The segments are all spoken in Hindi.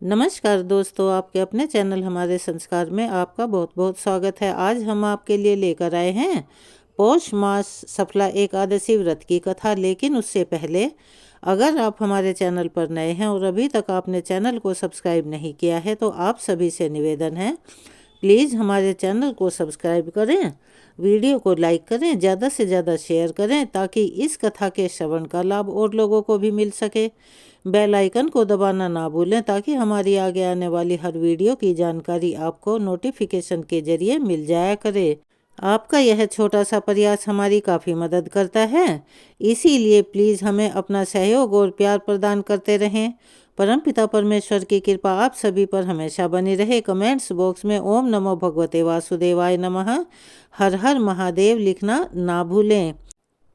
नमस्कार दोस्तों, आपके अपने चैनल हमारे संस्कार में आपका बहुत बहुत स्वागत है। आज हम आपके लिए लेकर आए हैं पौष मास सफला एकादशी व्रत की कथा। लेकिन उससे पहले अगर आप हमारे चैनल पर नए हैं और अभी तक आपने चैनल को सब्सक्राइब नहीं किया है तो आप सभी से निवेदन है, प्लीज़ हमारे चैनल को सब्सक्राइब करें, वीडियो को लाइक करें, ज़्यादा से ज़्यादा शेयर करें ताकि इस कथा के श्रवण का लाभ और लोगों को भी मिल सके। बेल आइकन को दबाना ना भूलें ताकि हमारी आगे आने वाली हर वीडियो की जानकारी आपको नोटिफिकेशन के जरिए मिल जाया करे। आपका यह छोटा सा प्रयास हमारी काफ़ी मदद करता है, इसीलिए प्लीज़ हमें अपना सहयोग और प्यार प्रदान करते रहें। परमपिता परमेश्वर की कृपा आप सभी पर हमेशा बनी रहे। कमेंट्स बॉक्स में ओम नमो भगवते वासुदेवाय नमः, हर हर महादेव लिखना ना भूलें।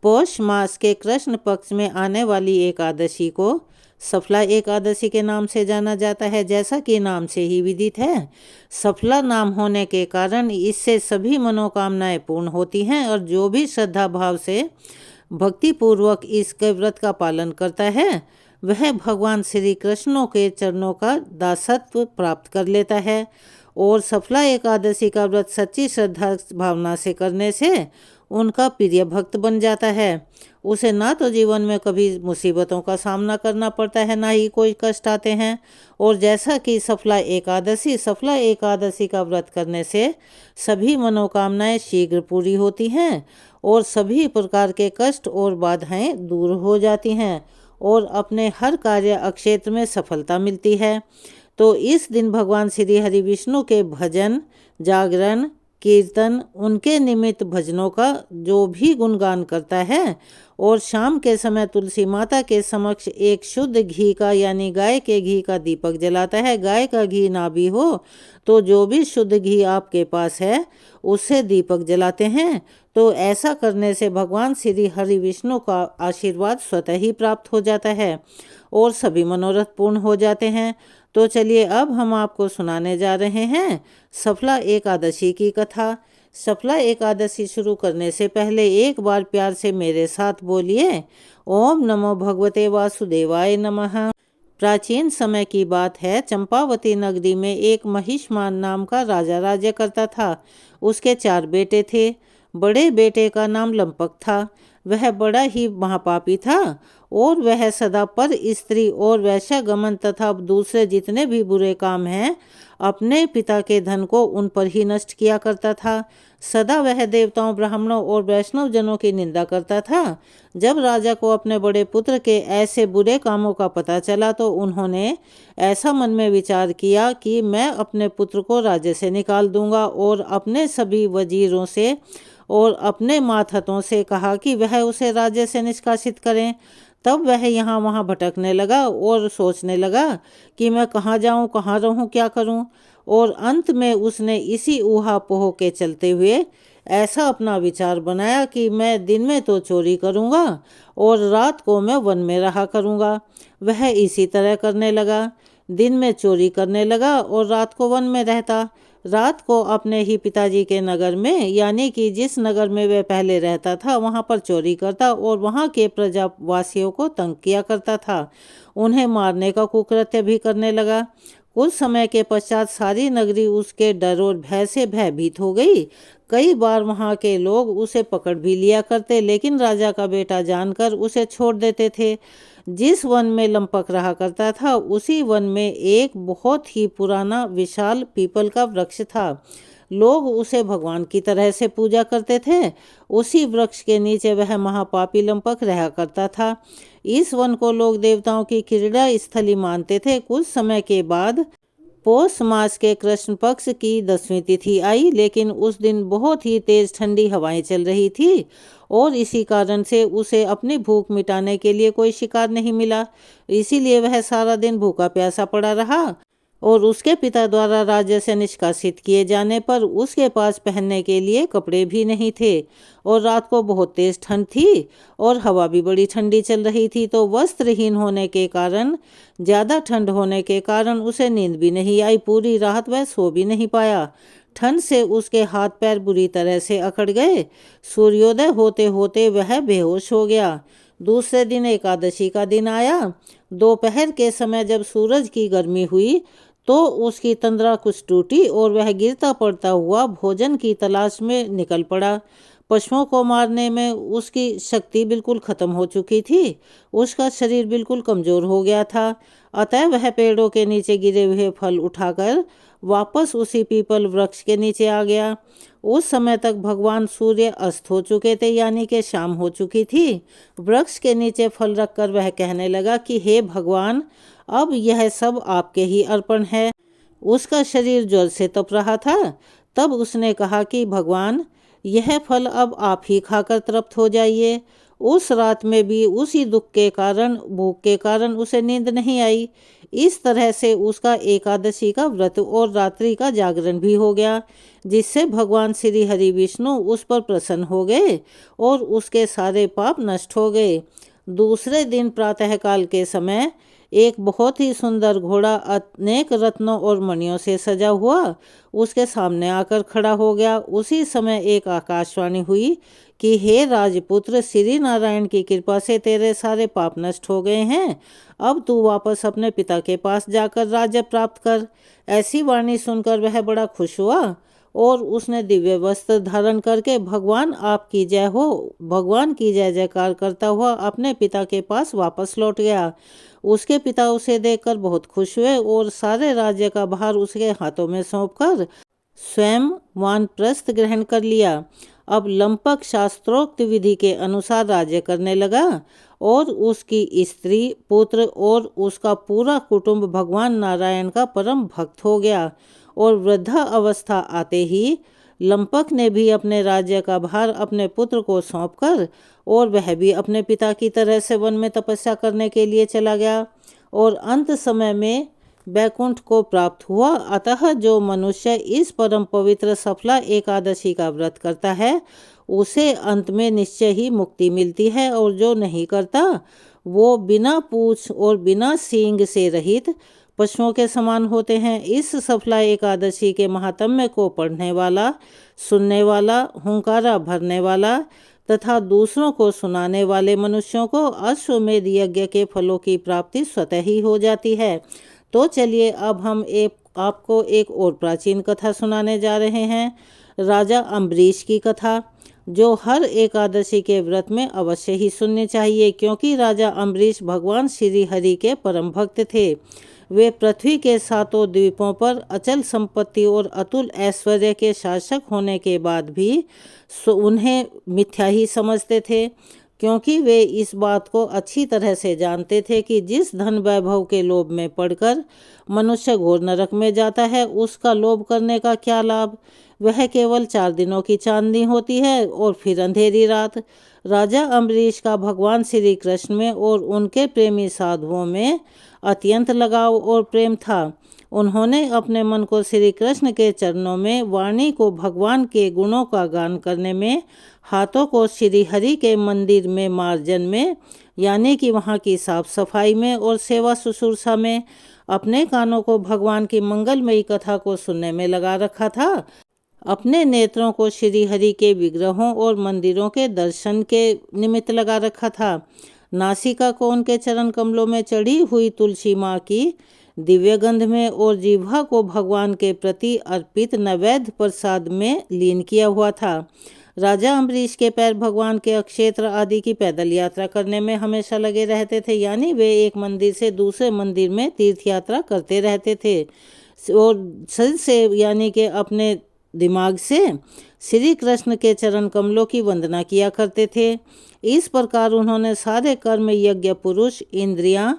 पौष मास के कृष्ण पक्ष में आने वाली एकादशी को सफला एकादशी के नाम से जाना जाता है। जैसा कि नाम से ही विदित है, सफला नाम होने के कारण इससे सभी मनोकामनाएं पूर्ण होती हैं और जो भी श्रद्धा भाव से भक्ति पूर्वक इस व्रत का पालन करता है वह भगवान श्री कृष्णों के चरणों का दासत्व प्राप्त कर लेता है। और सफला एकादशी का व्रत सच्ची श्रद्धा भावना से करने से उनका प्रिय भक्त बन जाता है। उसे ना तो जीवन में कभी मुसीबतों का सामना करना पड़ता है, ना ही कोई कष्ट आते हैं। और जैसा कि सफला एकादशी का व्रत करने से सभी मनोकामनाएं शीघ्र पूरी होती हैं और सभी प्रकार के कष्ट और बाधाएं दूर हो जाती हैं और अपने हर कार्य अक्षेत्र में सफलता मिलती है। तो इस दिन भगवान श्री हरि विष्णु के भजन, जागरण, कीर्तन, उनके निमित्त भजनों का जो भी गुणगान करता है और शाम के समय तुलसी माता के समक्ष एक शुद्ध घी का यानी गाय के घी का दीपक जलाता है। गाय का घी ना भी हो तो जो भी शुद्ध घी आपके पास है उससे दीपक जलाते हैं। तो ऐसा करने से भगवान श्री हरि विष्णु का आशीर्वाद स्वतः ही प्राप्त हो जाता है और सभी मनोरथ पूर्ण हो जाते हैं। तो चलिए अब हम आपको सुनाने जा रहे हैं सफला एकादशी की कथा। सफला एकादशी शुरू करने से पहले एक बार प्यार से मेरे साथ बोलिए, ओम नमो भगवते वासुदेवाय नमः। प्राचीन समय की बात है। चंपावती नगरी में एक महिष्मान नाम का राजा राज्य करता था। उसके 4 बेटे थे। बड़े बेटे का नाम लंपक था। वह बड़ा ही महापापी था और वह सदा पर स्त्री और वैश्यागमन तथा दूसरे जितने भी बुरे काम हैं अपने पिता के धन को उन पर ही नष्ट किया करता था। सदा वह देवताओं, ब्राह्मणों और वैष्णव जनों की निंदा करता था। जब राजा को अपने बड़े पुत्र के ऐसे बुरे कामों का पता चला तो उन्होंने ऐसा मन में विचार किया कि मैं अपने पुत्र को राज्य से निकाल दूंगा और अपने सभी वजीरों से और अपने मातहतों से कहा कि वह उसे राज्य से निष्कासित करें। तब वह यहाँ वहाँ भटकने लगा और सोचने लगा कि मैं कहाँ जाऊँ, कहाँ रहूँ, क्या करूँ। और अंत में उसने इसी ऊहापोह के चलते हुए ऐसा अपना विचार बनाया कि मैं दिन में तो चोरी करूँगा और रात को मैं वन में रहा करूँगा। वह इसी तरह करने लगा। दिन में चोरी करने लगा और रात को वन में रहता। रात को अपने ही पिताजी के नगर में यानी कि जिस नगर में वह पहले रहता था वहाँ पर चोरी करता और वहाँ के प्रजावासियों को तंग किया करता था। उन्हें मारने का कुकृत्य भी करने लगा। कुछ समय के पश्चात सारी नगरी उसके डर और भय से भयभीत हो गई। कई बार वहाँ के लोग उसे पकड़ भी लिया करते लेकिन राजा का बेटा जानकर उसे छोड़ देते थे। जिस वन में लंपक रहा करता था उसी वन में एक बहुत ही पुराना विशाल पीपल का वृक्ष था। लोग उसे भगवान की तरह से पूजा करते थे। उसी वृक्ष के नीचे वह महापापी लंपक रहा करता था। इस वन को लोग देवताओं की क्रीड़ा स्थली मानते थे। कुछ समय के बाद पौष मास के कृष्ण पक्ष की 10वीं तिथि आई, लेकिन उस दिन बहुत ही तेज ठंडी हवाएं चल रही थी और इसी कारण से उसे अपनी भूख मिटाने के लिए कोई शिकार नहीं मिला। इसीलिए वह सारा दिन भूखा प्यासा पड़ा रहा और उसके पिता द्वारा राज्य से निष्कासित किए जाने पर उसके पास पहनने के लिए कपड़े भी नहीं थे और रात को बहुत तेज ठंड थी और हवा भी बड़ी ठंडी चल रही थी। तो वस्त्रहीन होने के कारण, ज़्यादा ठंड होने के कारण उसे नींद भी नहीं आई। पूरी रात वह सो भी नहीं पाया। ठंड से उसके हाथ पैर बुरी तरह से अकड़ गए। सूर्योदय होते होते वह बेहोश हो गया। दूसरे दिन एकादशी का दिन आया। दोपहर के समय जब सूरज की गर्मी हुई तो उसकी तंद्रा कुछ टूटी और वह गिरता पड़ता हुआ भोजन की तलाश में निकल पड़ा। पशुओं को मारने में उसकी शक्ति बिल्कुल खत्म हो चुकी थी। उसका शरीर बिल्कुल कमजोर हो गया था। अतः वह पेड़ों के नीचे गिरे हुए फल उठाकर वापस उसी पीपल वृक्ष के नीचे आ गया। उस समय तक भगवान सूर्य अस्त हो चुके थे, यानी कि शाम हो चुकी थी। वृक्ष के नीचे फल रखकर वह कहने लगा कि हे भगवान, अब यह सब आपके ही अर्पण है। उसका शरीर ज्वर से तप रहा था। तब उसने कहा कि भगवान, यह फल अब आप ही खाकर तृप्त हो जाइए। उस रात में भी उसी दुख के कारण, भूख के कारण उसे नींद नहीं आई। इस तरह से उसका एकादशी का व्रत और रात्रि का जागरण भी हो गया, जिससे भगवान श्री हरि विष्णु उस पर प्रसन्न हो गए और उसके सारे पाप नष्ट हो गए। दूसरे दिन प्रातःकाल के समय एक बहुत ही सुंदर घोड़ा अनेक रत्नों और मणियों से सजा हुआ उसके सामने आकर खड़ा हो गया। उसी समय एक आकाशवाणी हुई कि हे राजपुत्र, श्री नारायण की कृपा से तेरे सारे पाप नष्ट हो गए हैं। अब तू वापस अपने पिता के पास जाकर राज्य प्राप्त कर। ऐसी वाणी सुनकर वह बड़ा खुश हुआ और उसने दिव्य वस्त्र धारण करके भगवान आपकी जय हो, भगवान की जय जयकार करता हुआ अपने पिता के पास वापस लौट गया। उसके पिता उसे देखकर बहुत खुश हुए और सारे राज्य का भार उसके हाथों में सौंपकर स्वयं वानप्रस्थ ग्रहण कर लिया। अब लंपक शास्त्रोक्त विधि के अनुसार राज्य करने लगा और उसकी स्त्री, पुत्र और उसका पूरा कुटुंब भगवान नारायण का परम भक्त हो गया। और वृद्धा अवस्था आते ही लंपक ने भी अपने राज्य का भार अपने पुत्र को सौंपकर और वह भी अपने पिता की तरह से वन में तपस्या करने के लिए चला गया और अंत समय में बैकुंठ को प्राप्त हुआ। अतः जो मनुष्य इस परम पवित्र सफला एकादशी का व्रत करता है उसे अंत में निश्चय ही मुक्ति मिलती है, और जो नहीं करता वो बिना पूंछ और बिना सींग से रहित पशुओं के समान होते हैं। इस सफला एकादशी के महात्म्य को पढ़ने वाला, सुनने वाला, हुंकारा भरने वाला तथा दूसरों को सुनाने वाले मनुष्यों को अश्वमेध यज्ञ के फलों की प्राप्ति स्वतः ही हो जाती है। तो चलिए अब हम आपको एक और प्राचीन कथा सुनाने जा रहे हैं, राजा अम्बरीश की कथा, जो हर एकादशी के व्रत में अवश्य ही सुननी चाहिए, क्योंकि राजा अम्बरीश भगवान श्री हरि के परम भक्त थे। वे पृथ्वी के सातों द्वीपों पर अचल संपत्ति और अतुल ऐश्वर्य के शासक होने के बाद भी उन्हें मिथ्या ही समझते थे, क्योंकि वे इस बात को अच्छी तरह से जानते थे कि जिस धन वैभव के लोभ में पड़कर मनुष्य घोर नरक में जाता है, उसका लोभ करने का क्या लाभ। वह केवल 4 दिनों की चांदनी होती है और फिर अंधेरी रात। राजा अम्बरीश का भगवान श्री कृष्ण में और उनके प्रेमी साधुओं में अत्यंत लगाव और प्रेम था। उन्होंने अपने मन को श्री कृष्ण के चरणों में, वाणी को भगवान के गुणों का गान करने में, हाथों को श्री हरि के मंदिर में मार्जन में, यानी कि वहाँ की साफ सफाई में और सेवा शुश्रूषा में, अपने कानों को भगवान की मंगलमयी कथा को सुनने में लगा रखा था। अपने नेत्रों को श्री हरि के विग्रहों और मंदिरों के दर्शन के निमित्त लगा रखा था। नासिका को उनके चरण कमलों में चढ़ी हुई तुलसी माँ की दिव्य गंध में और जिह्वा को भगवान के प्रति अर्पित नैवेद्य प्रसाद में लीन किया हुआ था। राजा अम्बरीश के पैर भगवान के अक्षेत्र आदि की पैदल यात्रा करने में हमेशा लगे रहते थे, यानी वे एक मंदिर से दूसरे मंदिर में तीर्थ यात्रा करते रहते थे और सिर से, यानी कि अपने दिमाग से, श्री कृष्ण के चरण कमलों की वंदना किया करते थे। इस प्रकार उन्होंने सारे कर्म, यज्ञ, पुरुष, इंद्रियां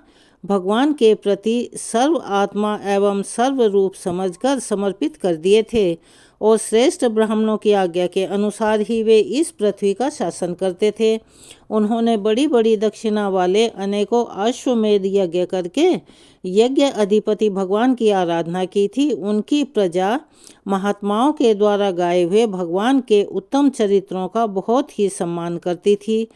भगवान के प्रति सर्व आत्मा एवं सर्व रूप समझकर समर्पित कर दिए थे और श्रेष्ठ ब्राह्मणों की आज्ञा के अनुसार ही वे इस पृथ्वी का शासन करते थे। उन्होंने बड़ी बड़ी दक्षिणा वाले अनेकों अश्वमेध यज्ञ करके यज्ञ अधिपति भगवान की आराधना की थी। उनकी प्रजा महात्माओं के द्वारा गाए हुए भगवान के उत्तम चरित्रों का बहुत ही सम्मान करती थी।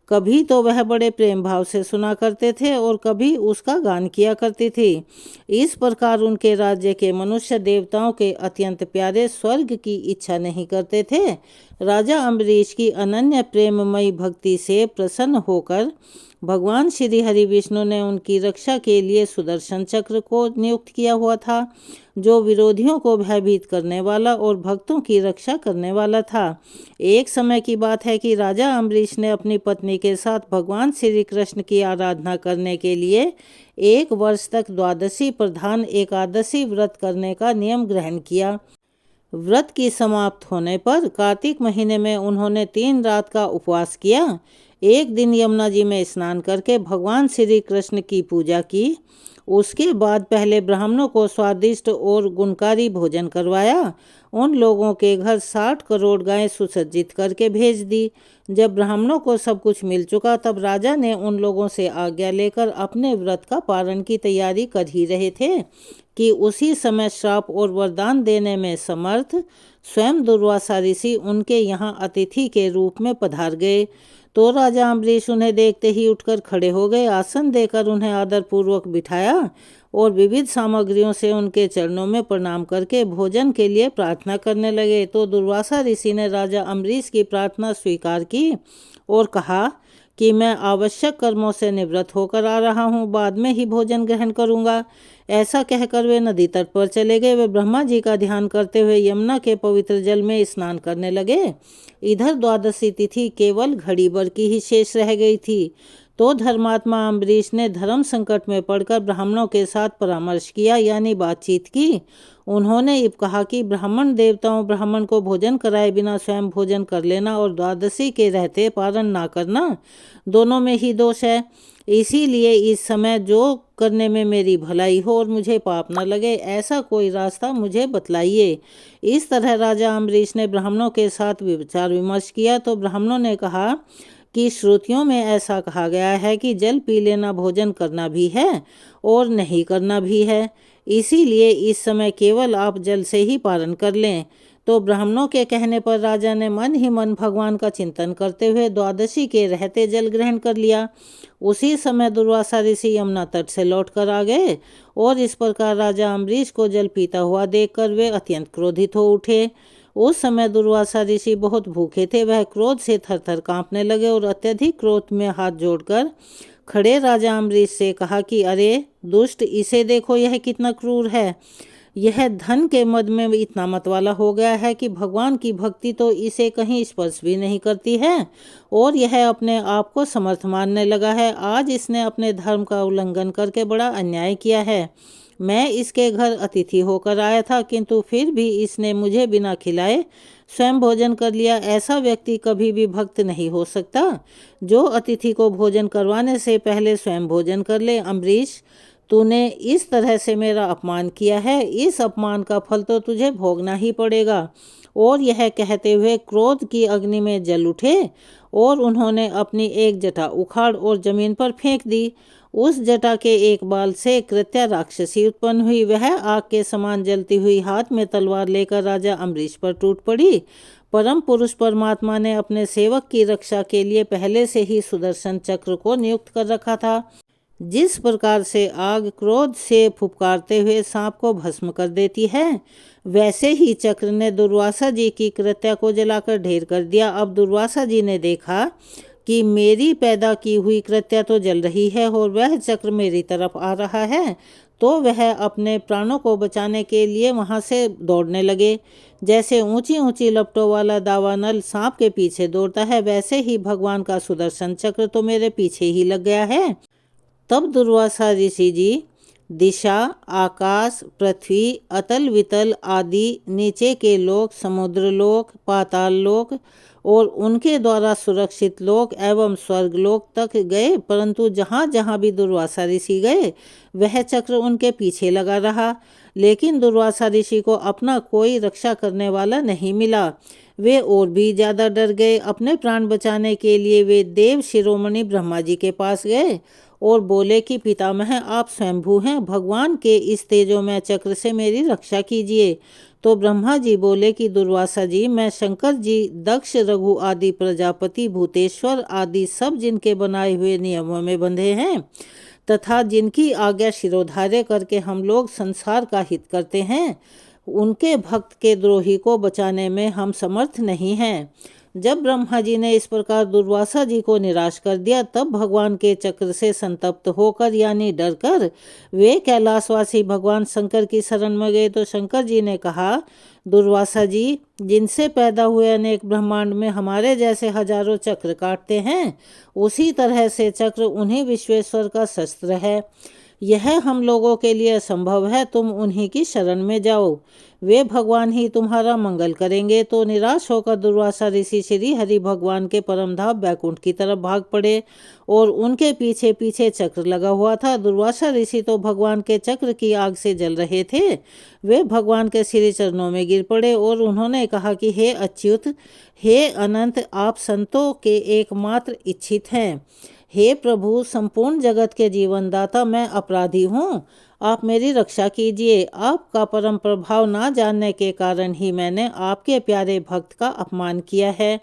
कभी तो वह बड़े प्रेम भाव से सुना करते थे और कभी उसका गान किया करती थी। इस प्रकार उनके राज्य के मनुष्य देवताओं के अत्यंत प्यारे स्वर्ग की इच्छा नहीं करते थे। राजा अम्बरीश की अनन्य प्रेममयी भक्ति से प्रसन्न होकर भगवान श्री हरि विष्णु ने उनकी रक्षा के लिए सुदर्शन चक्र को नियुक्त किया हुआ था, जो विरोधियों को भयभीत करने वाला और भक्तों की रक्षा करने वाला था। एक समय की बात है कि राजा अम्बरीश ने अपनी पत्नी के साथ भगवान श्री कृष्ण की आराधना करने के लिए 1 वर्ष तक द्वादशी प्रधान एकादशी व्रत करने का नियम ग्रहण किया। व्रत की समाप्त होने पर कार्तिक महीने में उन्होंने 3 रात का उपवास किया। एक दिन यमुना जी में स्नान करके भगवान श्री कृष्ण की पूजा की। उसके बाद पहले ब्राह्मणों को स्वादिष्ट और गुणकारी भोजन करवाया। उन लोगों के घर 60 करोड़ गायें सुसज्जित करके भेज दी। जब ब्राह्मणों को सब कुछ मिल चुका तब राजा ने उन लोगों से आज्ञा लेकर अपने व्रत का पालन की तैयारी कर ही रहे थे कि उसी समय श्राप और वरदान देने में समर्थ स्वयं दुर्वासा ऋषि उनके यहाँ अतिथि के रूप में पधार गए। तो राजा अम्बरीश उन्हें देखते ही उठकर खड़े हो गए, आसन देकर उन्हें आदरपूर्वक बिठाया और विविध सामग्रियों से उनके चरणों में प्रणाम करके भोजन के लिए प्रार्थना करने लगे। तो दुर्वासा ऋषि ने राजा अम्बरीश की प्रार्थना स्वीकार की और कहा कि मैं आवश्यक कर्मों से निवृत्त होकर आ रहा हूँ, बाद में ही भोजन ग्रहण करूँगा। ऐसा कहकर वे नदी तट पर चले गए। वे ब्रह्मा जी का ध्यान करते हुए यमुना के पवित्र जल में स्नान करने लगे। इधर द्वादशी तिथि केवल घड़ी भर की ही शेष रह गई थी। तो धर्मात्मा अम्बरीश ने धर्म संकट में पड़कर ब्राह्मणों के साथ परामर्श किया, यानी बातचीत की। उन्होंने इब कहा कि ब्राह्मण देवताओं ब्राह्मण को भोजन कराए बिना स्वयं भोजन कर लेना और द्वादशी के रहते पारण ना करना, दोनों में ही दोष है। इसीलिए इस समय जो करने में मेरी भलाई हो और मुझे पाप न लगे, ऐसा कोई रास्ता मुझे बतलाइए। इस तरह राजा अम्बरीश ने ब्राह्मणों के साथ विचार विमर्श किया। तो ब्राह्मणों ने कहा कि श्रुतियों में ऐसा कहा गया है कि जल पी लेना भोजन करना भी है और नहीं करना भी है, इसीलिए इस समय केवल आप जल से ही पारण कर लें। तो ब्राह्मणों के कहने पर राजा ने मन ही मन भगवान का चिंतन करते हुए द्वादशी के रहते जल ग्रहण कर लिया। उसी समय दुर्वासा ऋषि यमुना तट से लौट कर आ गए और इस प्रकार राजा अम्बरीश को जल पीता हुआ देखकर वे अत्यंत क्रोधित हो उठे। उस समय दुर्वासा ऋषि बहुत भूखे थे, वह क्रोध से थरथर कांपने लगे और अत्यधिक क्रोध में हाथ जोड़कर खड़े राजा अम्बरीश से कहा कि अरे दुष्ट, इसे देखो, यह कितना क्रूर है। यह धन के मद में इतना मतवाला हो गया है कि भगवान की भक्ति तो इसे कहीं स्पर्श भी नहीं करती है और यह अपने आप को समर्थ मानने लगा है। आज इसने अपने धर्म का उल्लंघन करके बड़ा अन्याय किया है। मैं इसके घर अतिथि होकर आया था, किंतु फिर भी इसने मुझे बिना खिलाए स्वयं भोजन कर लिया। ऐसा व्यक्ति कभी भी भक्त नहीं हो सकता जो अतिथि को भोजन करवाने से पहले स्वयं भोजन कर ले। अम्बरीश, तूने इस तरह से मेरा अपमान किया है, इस अपमान का फल तो तुझे भोगना ही पड़ेगा। और यह कहते हुए क्रोध की अग्नि में जल उठे और उन्होंने अपनी एक जटा उखाड़ और जमीन पर फेंक दी। उस जटा के एक बाल से कृत्या राक्षसी उत्पन्न हुई। वह आग के समान जलती हुई हाथ में तलवार लेकर राजा अम्बरीश पर टूट पड़ी। परम पुरुष परमात्मा ने अपने सेवक की रक्षा के लिए पहले से ही सुदर्शन चक्र को नियुक्त कर रखा था। जिस प्रकार से आग क्रोध से फुफकारते हुए सांप को भस्म कर देती है, वैसे ही चक्र ने दुर्वासा जी की कृत्या को जलाकर ढेर कर दिया। अब दुर्वासा जी ने देखा कि मेरी पैदा की हुई कृत्या तो जल रही है और वह चक्र मेरी तरफ आ रहा है, तो वह अपने प्राणों को बचाने के लिए वहां से दौड़ने लगे। जैसे ऊंची ऊंची लपटों वाला दावानल सांप के पीछे दौड़ता है, वैसे ही भगवान का सुदर्शन चक्र तो मेरे पीछे ही लग गया है। तब दुर्वासा ऋषि जी दिशा, आकाश, पृथ्वी, अतल वितल आदि नीचे के लोक, समुद्र लोक, पाताल लोक और उनके द्वारा सुरक्षित लोक एवं स्वर्ग लोक तक गए, परंतु जहाँ जहाँ भी दुर्वासा ऋषि गए वह चक्र उनके पीछे लगा रहा। लेकिन दुर्वासा ऋषि को अपना कोई रक्षा करने वाला नहीं मिला। वे और भी ज़्यादा डर गए। अपने प्राण बचाने के लिए वे देव शिरोमणि ब्रह्मा जी के पास गए और बोले कि पितामह आप स्वयंभू हैं, भगवान के इस तेजोमय चक्र से मेरी रक्षा कीजिए। तो ब्रह्मा जी बोले कि दुर्वासा जी, मैं शंकर जी, दक्ष, रघु आदि प्रजापति, भूतेश्वर आदि सब जिनके बनाए हुए नियमों में बंधे हैं तथा जिनकी आज्ञा शिरोधार्य करके हम लोग संसार का हित करते हैं, उनके भक्त के द्रोही को बचाने में हम समर्थ नहीं हैं। जब ब्रह्मा जी ने इस प्रकार दुर्वासा जी को निराश कर दिया, तब भगवान के चक्र से संतप्त होकर यानी डरकर वे कैलाशवासी भगवान शंकर की शरण में गए। तो शंकर जी ने कहा, दुर्वासा जी, जिनसे पैदा हुए अनेक ब्रह्मांड में हमारे जैसे हजारों चक्र काटते हैं, उसी तरह से चक्र उन्हीं विश्वेश्वर का शस्त्र है। यह हम लोगों के लिए असंभव है, तुम उन्हीं की शरण में जाओ, वे भगवान ही तुम्हारा मंगल करेंगे। तो निराश होकर दुर्वासा ऋषि श्री हरि भगवान के परम धाम बैकुंठ की तरफ भाग पड़े और उनके पीछे पीछे चक्र लगा हुआ था। दुर्वासा ऋषि तो भगवान के चक्र की आग से जल रहे थे। वे भगवान के श्री चरणों में गिर पड़े और उन्होंने कहा कि हे अच्युत, हे अनंत, आप संतों के एकमात्र इच्छित हैं। हे प्रभु, संपूर्ण जगत के जीवनदाता, मैं अपराधी हूँ, आप मेरी रक्षा कीजिए। आपका परम प्रभाव ना जानने के कारण ही मैंने आपके प्यारे भक्त का अपमान किया है।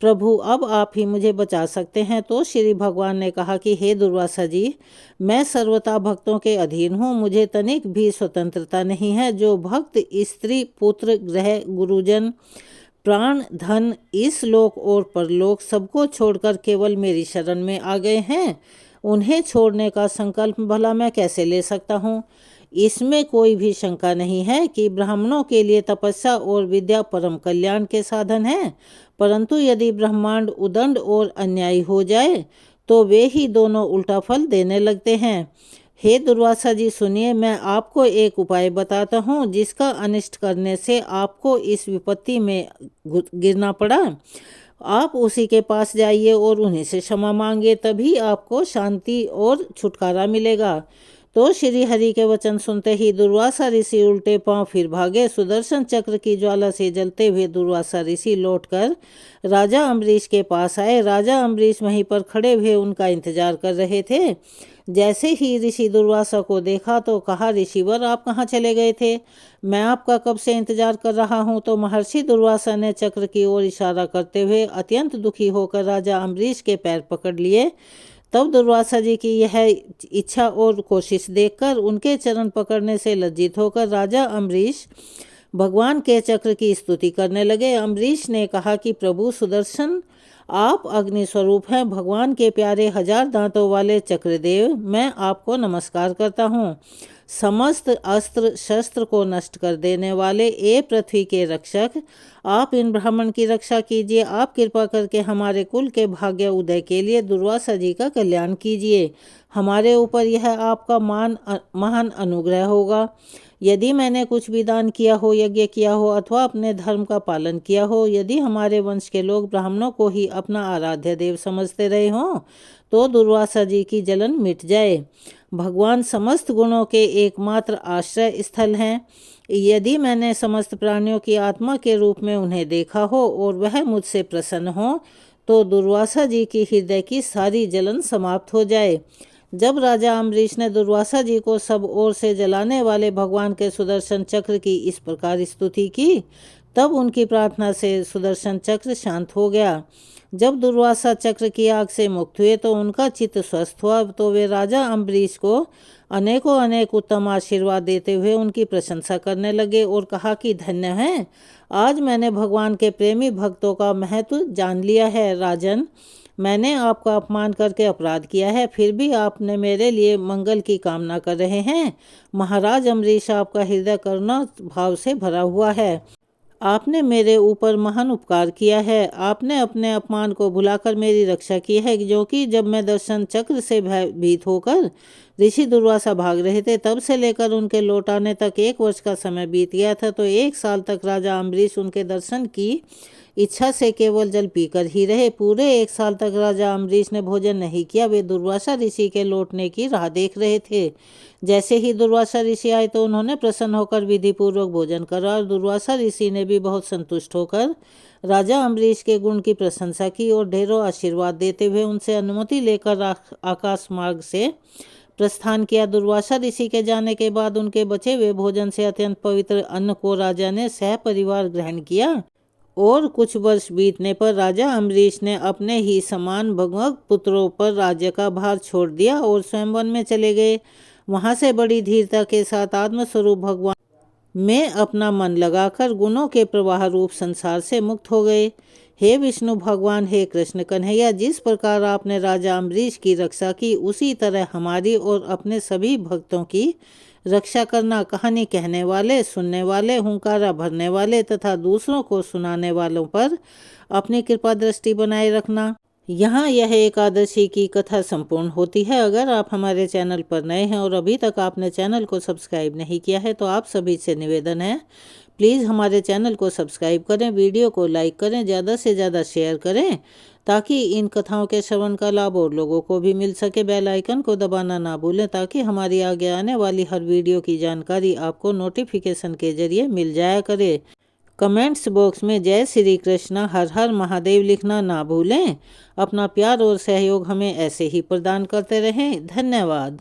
प्रभु, अब आप ही मुझे बचा सकते हैं। तो श्री भगवान ने कहा कि हे दुर्वासा जी, मैं सर्वथा भक्तों के अधीन हूँ, मुझे तनिक भी स्वतंत्रता नहीं है। जो भक्त स्त्री, पुत्र, ग्रह, गुरुजन, प्राण, धन, इस लोक और परलोक सबको छोड़कर केवल मेरी शरण में आ गए हैं, उन्हें छोड़ने का संकल्प भला मैं कैसे ले सकता हूँ। इसमें कोई भी शंका नहीं है कि ब्राह्मणों के लिए तपस्या और विद्या परम कल्याण के साधन हैं, परंतु यदि ब्रह्मांड उदंड और अन्यायी हो जाए तो वे ही दोनों उल्टा फल देने लगते हैं। हे दुर्वासा जी, सुनिए, मैं आपको एक उपाय बताता हूँ जिसका अनिष्ट करने से आपको इस विपत्ति में गिरना पड़ा। आप उसी के पास जाइए और उन्हीं से क्षमा मांगिए, तभी आपको शांति और छुटकारा मिलेगा। तो श्री हरि के वचन सुनते ही दुर्वासा ऋषि उल्टे पांव फिर भागे। सुदर्शन चक्र की ज्वाला से जलते हुए दुर्वासा ऋषि लौटकर राजा अम्बरीश के पास आए। राजा अम्बरीश वहीं पर खड़े हुए उनका इंतजार कर रहे थे। जैसे ही ऋषि दुर्वासा को देखा तो कहा, ऋषिवर, आप कहाँ चले गए थे? मैं आपका कब से इंतजार कर रहा हूँ। तो महर्षि दुर्वासा ने चक्र की ओर इशारा करते हुए अत्यंत दुखी होकर राजा अम्बरीश के पैर पकड़ लिए। तब दुर्वासा जी की यह इच्छा और कोशिश देखकर उनके चरण पकड़ने से लज्जित होकर राजा अम्बरीश भगवान के चक्र की स्तुति करने लगे। अम्बरीश ने कहा कि प्रभु सुदर्शन, आप अग्नि स्वरूप हैं, भगवान के प्यारे 1000 दांतों वाले चक्रदेव, मैं आपको नमस्कार करता हूँ। समस्त अस्त्र शस्त्र को नष्ट कर देने वाले ए पृथ्वी के रक्षक, आप इन ब्राह्मण की रक्षा कीजिए। आप कृपा करके हमारे कुल के भाग्य उदय के लिए दुर्वासा जी का कल्याण कीजिए। हमारे ऊपर यह आपका महान अनुग्रह होगा। यदि मैंने कुछ भी दान किया हो, यज्ञ किया हो अथवा अपने धर्म का पालन किया हो, यदि हमारे वंश के लोग ब्राह्मणों को ही अपना आराध्य देव समझते रहे हों, तो दुर्वासा जी की जलन मिट जाए। भगवान समस्त गुणों के एकमात्र आश्रय स्थल हैं। यदि मैंने समस्त प्राणियों की आत्मा के रूप में उन्हें देखा हो और वह मुझसे प्रसन्न हो, तो दुर्वासा जी की हृदय की सारी जलन समाप्त हो जाए। जब राजा अम्बरीश ने दुर्वासा जी को सब ओर से जलाने वाले भगवान के सुदर्शन चक्र की इस प्रकार स्तुति की, तब उनकी प्रार्थना से सुदर्शन चक्र शांत हो गया। जब दुर्वासा चक्र की आग से मुक्त हुए तो उनका चित्त स्वस्थ हुआ। तो वे राजा अम्बरीश को अनेकों अनेक उत्तम आशीर्वाद देते हुए उनकी प्रशंसा करने लगे और कहा कि धन्य है, आज मैंने भगवान के प्रेमी भक्तों का महत्व जान लिया है। राजन, मैंने आपका अपमान करके अपराध किया है, फिर भी आपने मेरे लिए मंगल की कामना कर रहे हैं। महाराज अम्बरीश, आपका हृदय करुणा भाव से भरा हुआ है। आपने मेरे ऊपर महान उपकार किया है। आपने अपने अपमान को भुलाकर मेरी रक्षा की है, जो कि जब मैं दर्शन चक्र से भयभीत होकर ऋषि दुर्वासा भाग रहे थे, तब से लेकर उनके लौट आने तक 1 वर्ष का समय बीत गया था। तो 1 साल तक राजा अम्बरीश उनके दर्शन की इच्छा से केवल जल पीकर ही रहे। पूरे 1 साल तक राजा अम्बरीश ने भोजन नहीं किया। वे दुर्वासा ऋषि के लौटने की राह देख रहे थे। जैसे ही दुर्वासा ऋषि आए तो उन्होंने प्रसन्न होकर विधि पूर्वक भोजन करा और दुर्वासा ऋषि ने भी बहुत संतुष्ट होकर राजा अम्बरीश के गुण की प्रशंसा की और ढेरों आशीर्वाद देते हुए उनसे अनुमति लेकर आकाश मार्ग से प्रस्थान किया। दुर्वासा ऋषि के जाने के बाद उनके बचे हुए भोजन से अत्यंत पवित्र अन्न को राजा ने सह परिवार ग्रहण किया और कुछ वर्ष बीतने पर राजा अम्बरीश ने अपने ही समान भगवत पुत्रों पर राज्य का भार छोड़ दिया और स्वयं वन में चले गए। वहां से बड़ी धीरता के साथ आत्मस्वरूप भगवान में अपना मन लगाकर गुणों के प्रवाह रूप संसार से मुक्त हो गए। हे विष्णु भगवान, हे कृष्ण कन्हैया, जिस प्रकार आपने राजा अम्बरीश की रक्षा की उसी तरह हमारी और अपने सभी भक्तों की रक्षा करना। कहानी कहने वाले, सुनने वाले, हुंकारा भरने वाले तथा दूसरों को सुनाने वालों पर अपनी कृपा दृष्टि बनाए रखना। यहाँ यह एकादशी की कथा संपूर्ण होती है। अगर आप हमारे चैनल पर नए हैं और अभी तक आपने चैनल को सब्सक्राइब नहीं किया है तो आप सभी से निवेदन है, प्लीज़ हमारे चैनल को सब्सक्राइब करें, वीडियो को लाइक करें, ज़्यादा से ज़्यादा शेयर करें ताकि इन कथाओं के श्रवण का लाभ और लोगों को भी मिल सके। बेल आइकन को दबाना ना भूलें ताकि हमारी आगे आने वाली हर वीडियो की जानकारी आपको नोटिफिकेशन के जरिए मिल जाया करे। कमेंट्स बॉक्स में जय श्री कृष्ण, हर हर महादेव लिखना ना भूलें। अपना प्यार और सहयोग हमें ऐसे ही प्रदान करते रहें। धन्यवाद।